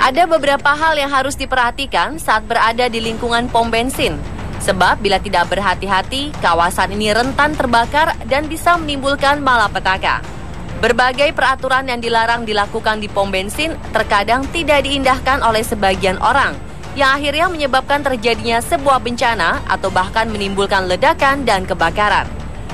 Ada beberapa hal yang harus diperhatikan saat berada di lingkungan pom bensin. Sebab bila tidak berhati-hati, kawasan ini rentan terbakar dan bisa menimbulkan malapetaka. Berbagai peraturan yang dilarang dilakukan di pom bensin terkadang tidak diindahkan oleh sebagian orang, yang akhirnya menyebabkan terjadinya sebuah bencana atau bahkan menimbulkan ledakan dan kebakaran.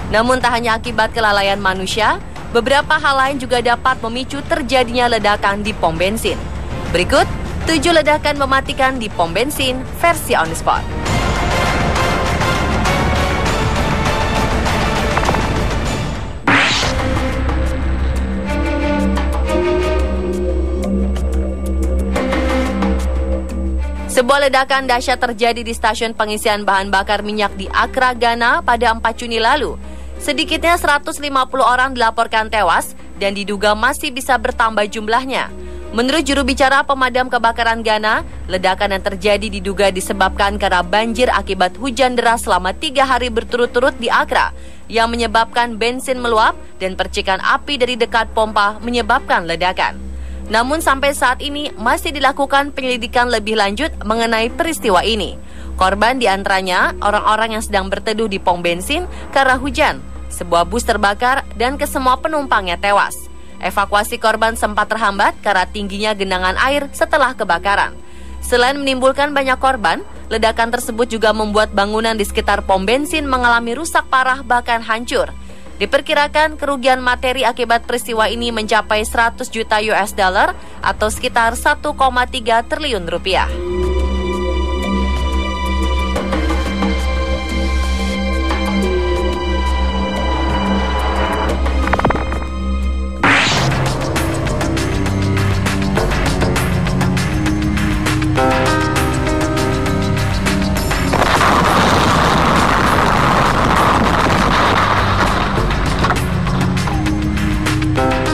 Namun tak hanya akibat kelalaian manusia, beberapa hal lain juga dapat memicu terjadinya ledakan di pom bensin. Berikut 7 ledakan mematikan di pom bensin versi on the spot. Sebuah ledakan dahsyat terjadi di stasiun pengisian bahan bakar minyak di Accra, Ghana pada 4 Juni lalu. Sedikitnya 150 orang dilaporkan tewas dan diduga masih bisa bertambah jumlahnya. Menurut juru bicara pemadam kebakaran Ghana, ledakan yang terjadi diduga disebabkan karena banjir akibat hujan deras selama 3 hari berturut-turut di Accra yang menyebabkan bensin meluap dan percikan api dari dekat pompa menyebabkan ledakan. Namun sampai saat ini masih dilakukan penyelidikan lebih lanjut mengenai peristiwa ini. Korban diantaranya orang-orang yang sedang berteduh di pom bensin karena hujan, sebuah bus terbakar dan kesemua penumpangnya tewas. Evakuasi korban sempat terhambat karena tingginya genangan air setelah kebakaran. Selain menimbulkan banyak korban, ledakan tersebut juga membuat bangunan di sekitar pom bensin mengalami rusak parah bahkan hancur. Diperkirakan kerugian materi akibat peristiwa ini mencapai 100 juta US dollar atau sekitar 1,3 triliun rupiah.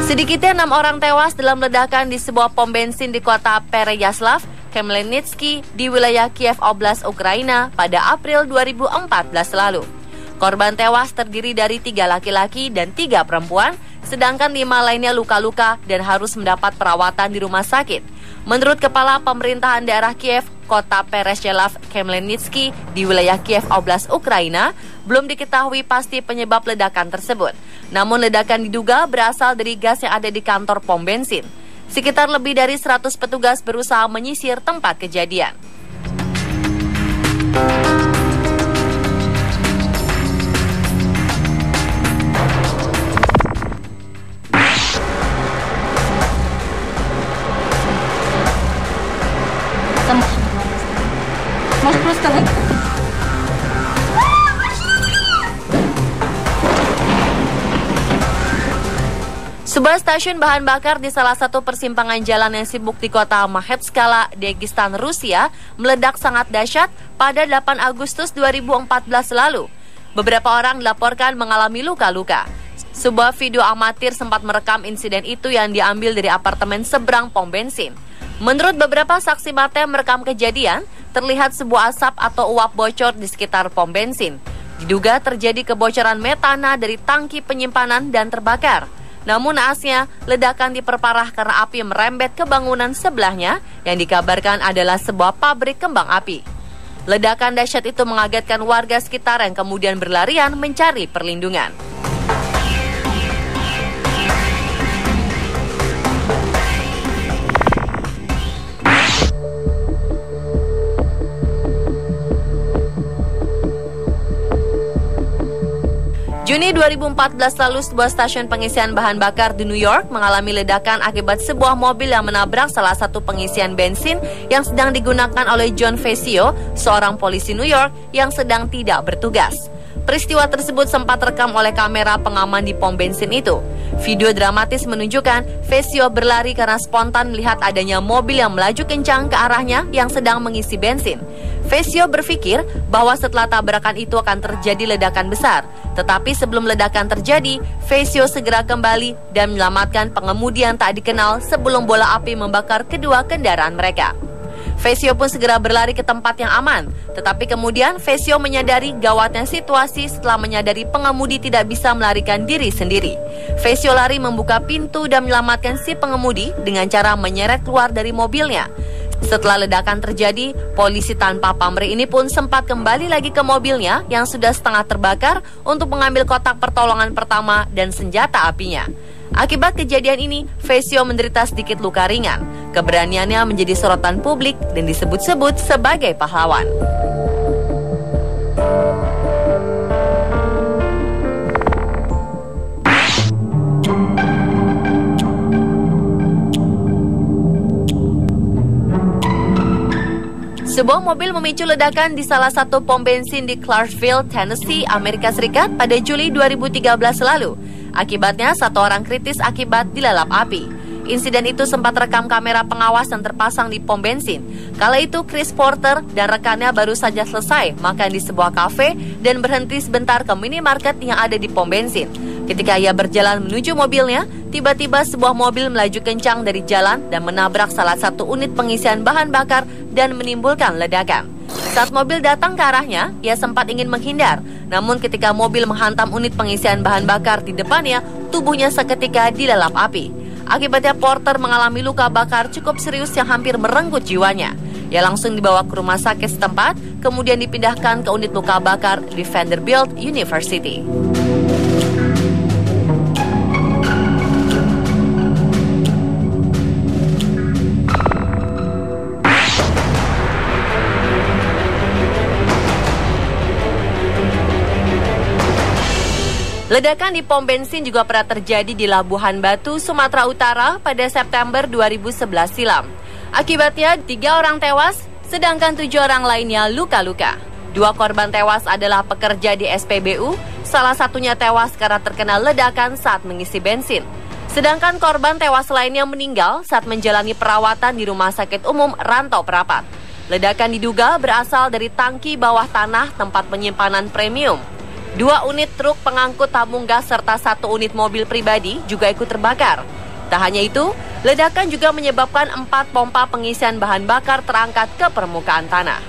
Sedikitnya 6 orang tewas dalam ledakan di sebuah pom bensin di kota Pereyaslav, Khmelnytskyi di wilayah Kiev Oblast, Ukraina pada April 2014 lalu. Korban tewas terdiri dari 3 laki-laki dan 3 perempuan, sedangkan 5 lainnya luka-luka dan harus mendapat perawatan di rumah sakit. Menurut Kepala Pemerintahan Daerah Kiev, kota Pereyaslav Khmelnytskyi di wilayah Kiev Oblast, Ukraina, belum diketahui pasti penyebab ledakan tersebut. Namun ledakan diduga berasal dari gas yang ada di kantor pom bensin. Sekitar lebih dari 100 petugas berusaha menyisir tempat kejadian. Sebuah stasiun bahan bakar di salah satu persimpangan jalan yang sibuk di kota Makhatskala, Dagestan, Rusia, meledak sangat dahsyat pada 8 Agustus 2014 lalu. Beberapa orang dilaporkan mengalami luka-luka. Sebuah video amatir sempat merekam insiden itu yang diambil dari apartemen seberang pom bensin. Menurut beberapa saksi mata yang merekam kejadian, terlihat sebuah asap atau uap bocor di sekitar pom bensin. Diduga terjadi kebocoran metana dari tangki penyimpanan dan terbakar. Namun naasnya, ledakan diperparah karena api merembet ke bangunan sebelahnya yang dikabarkan adalah sebuah pabrik kembang api. Ledakan dahsyat itu mengagetkan warga sekitar yang kemudian berlarian mencari perlindungan. Juni 2014 lalu, sebuah stasiun pengisian bahan bakar di New York mengalami ledakan akibat sebuah mobil yang menabrak salah satu pengisian bensin yang sedang digunakan oleh John Fecchio, seorang polisi New York yang sedang tidak bertugas. Peristiwa tersebut sempat rekam oleh kamera pengaman di pom bensin itu. Video dramatis menunjukkan Fecchio berlari karena spontan melihat adanya mobil yang melaju kencang ke arahnya yang sedang mengisi bensin. Fecchio berpikir bahwa setelah tabrakan itu akan terjadi ledakan besar. Tetapi sebelum ledakan terjadi, Fecchio segera kembali dan menyelamatkan pengemudi yang tak dikenal sebelum bola api membakar kedua kendaraan mereka. Vesio pun segera berlari ke tempat yang aman. Tetapi kemudian Vesio menyadari gawatnya situasi setelah menyadari pengemudi tidak bisa melarikan diri sendiri. Vesio lari membuka pintu dan menyelamatkan si pengemudi dengan cara menyeret keluar dari mobilnya. Setelah ledakan terjadi, polisi tanpa pamrih ini pun sempat kembali lagi ke mobilnya yang sudah setengah terbakar untuk mengambil kotak pertolongan pertama dan senjata apinya. Akibat kejadian ini, Vesio menderita sedikit luka ringan. Keberaniannya menjadi sorotan publik dan disebut-sebut sebagai pahlawan. Sebuah mobil memicu ledakan di salah satu pom bensin di Clarksville, Tennessee, Amerika Serikat pada Juli 2013 lalu. Akibatnya, 1 orang kritis akibat dilalap api. Insiden itu sempat rekam kamera pengawas yang terpasang di pom bensin. Kala itu, Chris Porter dan rekannya baru saja selesai makan di sebuah kafe dan berhenti sebentar ke minimarket yang ada di pom bensin. Ketika ia berjalan menuju mobilnya, tiba-tiba sebuah mobil melaju kencang dari jalan dan menabrak salah satu unit pengisian bahan bakar dan menimbulkan ledakan. Saat mobil datang ke arahnya, ia sempat ingin menghindar. Namun ketika mobil menghantam unit pengisian bahan bakar di depannya, tubuhnya seketika dilalap api. Akibatnya Porter mengalami luka bakar cukup serius yang hampir merenggut jiwanya. Ia langsung dibawa ke rumah sakit setempat, kemudian dipindahkan ke unit luka bakar di Vanderbilt University. Ledakan di pom bensin juga pernah terjadi di Labuhan Batu, Sumatera Utara pada September 2011 silam. Akibatnya 3 orang tewas, sedangkan 7 orang lainnya luka-luka. 2 korban tewas adalah pekerja di SPBU, salah satunya tewas karena terkena ledakan saat mengisi bensin. Sedangkan korban tewas lainnya meninggal saat menjalani perawatan di Rumah Sakit Umum Rantau Prapat. Ledakan diduga berasal dari tangki bawah tanah tempat penyimpanan premium. 2 unit truk pengangkut tabung gas serta 1 unit mobil pribadi juga ikut terbakar. Tak hanya itu, ledakan juga menyebabkan 4 pompa pengisian bahan bakar terangkat ke permukaan tanah.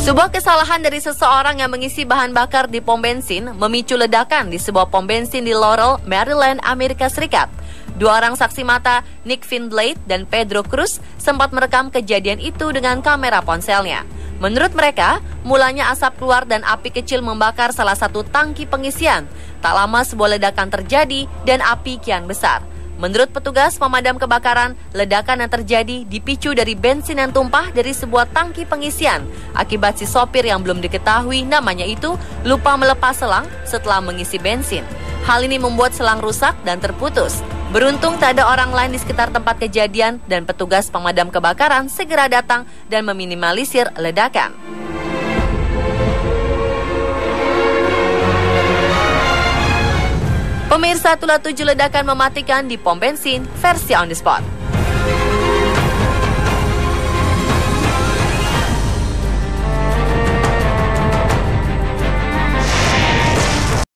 Sebuah kesalahan dari seseorang yang mengisi bahan bakar di pom bensin memicu ledakan di sebuah pom bensin di Laurel, Maryland, Amerika Serikat. 2 orang saksi mata, Nick Finblade dan Pedro Cruz, sempat merekam kejadian itu dengan kamera ponselnya. Menurut mereka, mulanya asap keluar dan api kecil membakar salah satu tangki pengisian. Tak lama sebuah ledakan terjadi dan api kian besar. Menurut petugas pemadam kebakaran, ledakan yang terjadi dipicu dari bensin yang tumpah dari sebuah tangki pengisian akibat si sopir yang belum diketahui namanya itu lupa melepas selang setelah mengisi bensin. Hal ini membuat selang rusak dan terputus. Beruntung tak ada orang lain di sekitar tempat kejadian dan petugas pemadam kebakaran segera datang dan meminimalisir ledakan. Pemirsa, itulah 7 ledakan mematikan di pom bensin versi on the spot.